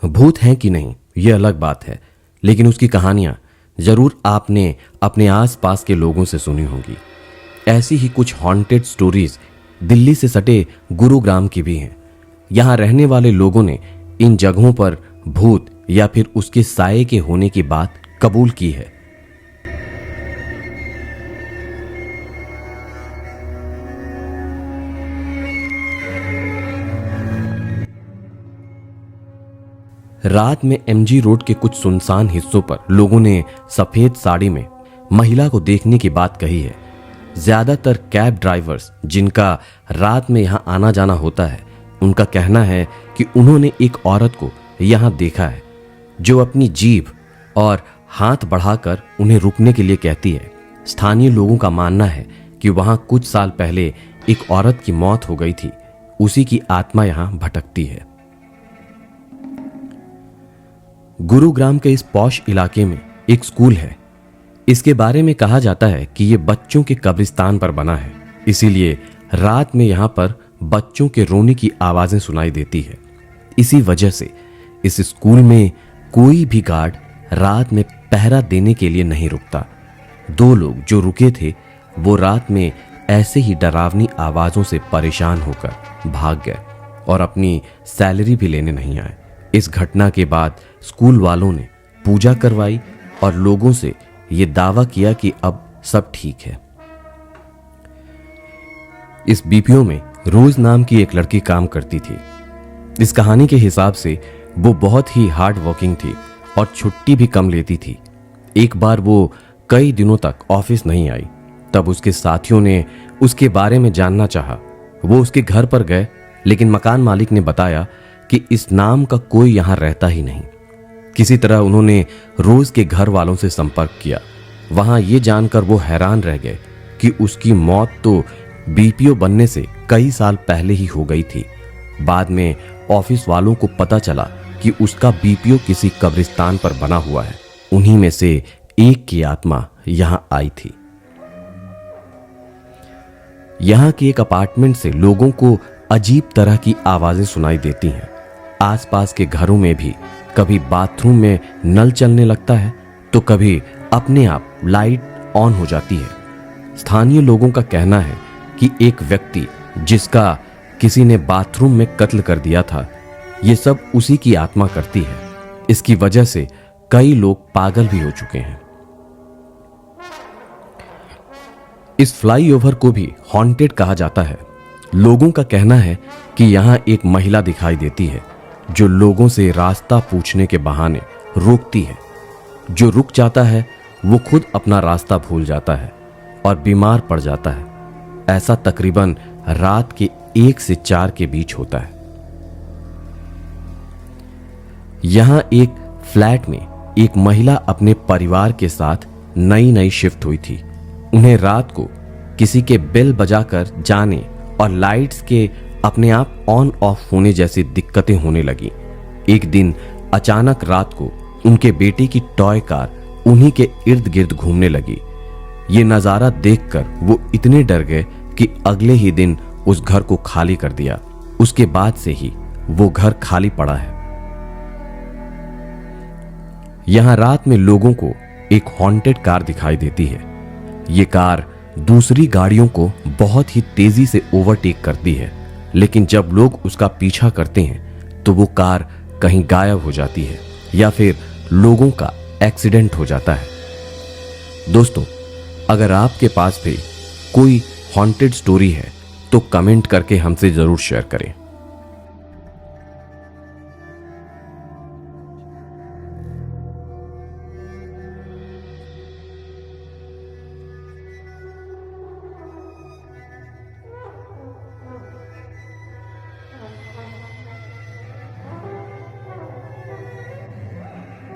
भूत हैं कि नहीं ये अलग बात है, लेकिन उसकी कहानियां जरूर आपने अपने आसपास के लोगों से सुनी होंगी। ऐसी ही कुछ हॉन्टेड स्टोरीज दिल्ली से सटे गुरुग्राम की भी हैं। यहां रहने वाले लोगों ने इन जगहों पर भूत या फिर उसके साये के होने की बात कबूल की है। रात में एमजी रोड के कुछ सुनसान हिस्सों पर लोगों ने सफेद साड़ी में महिला को देखने की बात कही है। ज्यादातर कैब ड्राइवर्स जिनका रात में यहां आना जाना होता है, उनका कहना है कि उन्होंने एक औरत को यहां देखा है जो अपनी जीभ और हाथ बढ़ाकर उन्हें रुकने के लिए कहती है। स्थानीय लोगों का मानना है कि वहां कुछ साल पहले एक औरत की मौत हो गई थी, उसी की आत्मा यहां भटकती है। गुरुग्राम के इस पॉश इलाके में एक स्कूल है। इसके बारे में कहा जाता है कि यह बच्चों के कब्रिस्तान पर बना है, इसीलिए रात में यहां पर बच्चों के रोने की आवाजें सुनाई देती है। इसी वजह से इस स्कूल में कोई भी गार्ड रात में पहरा देने के लिए नहीं रुकता। 2 लोग जो रुके थे वो रात में ऐसे ही डरावनी आवाजों से परेशान होकर भाग गए और अपनी सैलरी भी लेने नहीं आए। इस घटना के बाद स्कूल वालों ने पूजा करवाई और लोगों से यह दावा किया कि अब सब ठीक है। इस बीपीओ में रोज नाम की एक लड़की काम करती थी। इस कहानी के हिसाब से वो बहुत ही हार्ड वर्किंग थी और छुट्टी भी कम लेती थी। एक बार वो कई दिनों तक ऑफिस नहीं आई, तब उसके साथियों ने उसके बारे में जानना चाहा। वो उसके घर पर गए, लेकिन मकान मालिक ने बताया कि इस नाम का कोई यहां रहता ही नहीं। किसी तरह उन्होंने रोज के घर वालों से संपर्क किया। वहां ये जानकर वो हैरान रह गए कि उसकी मौत तो बीपीओ बनने से कई साल पहले ही हो गई थी। बाद में ऑफिस वालों को पता चला कि उसका बीपीओ किसी कब्रिस्तान पर बना हुआ है। उन्हीं में से एक की आत्मा यहां आई थी। यहां के एक अपार्टमेंट से लोगों को अजीब तरह की आवाजें सुनाई देती हैं। आसपास के घरों में भी कभी बाथरूम में नल चलने लगता है तो कभी अपने आप लाइट ऑन हो जाती है। स्थानीय लोगों का कहना है कि एक व्यक्ति जिसका किसी ने बाथरूम में कत्ल कर दिया था, ये सब उसी की आत्मा करती है। इसकी वजह से कई लोग पागल भी हो चुके हैं। इस फ्लाईओवर को भी हॉन्टेड कहा जाता है। लोगों का कहना है कि यहां एक महिला दिखाई देती है जो लोगों से रास्ता पूछने के बहाने रोकती है। जो रुक जाता है वो खुद अपना रास्ता भूल जाता है और बीमार पड़ जाता है। ऐसा तकरीबन रात के 1 से 4 के बीच होता है। यहां एक फ्लैट में एक महिला अपने परिवार के साथ नई शिफ्ट हुई थी। उन्हें रात को किसी के बेल बजाकर जाने और लाइट्स के अपने आप ऑन ऑफ होने जैसी दिक्कतें होने लगी। एक दिन अचानक रात को उनके बेटे की टॉय कार उन्हीं के इर्द गिर्द घूमने लगी। ये नजारा देखकर वो इतने डर गए कि अगले ही दिन उस घर को खाली कर दिया। उसके बाद से ही वो घर खाली पड़ा है। यहां रात में लोगों को एक हॉन्टेड कार दिखाई देती है। ये कार दूसरी गाड़ियों को बहुत ही तेजी से ओवरटेक करती है, लेकिन जब लोग उसका पीछा करते हैं तो वो कार कहीं गायब हो जाती है या फिर लोगों का एक्सीडेंट हो जाता है। दोस्तों, अगर आपके पास भी कोई हॉन्टेड स्टोरी है तो कमेंट करके हमसे जरूर शेयर करें।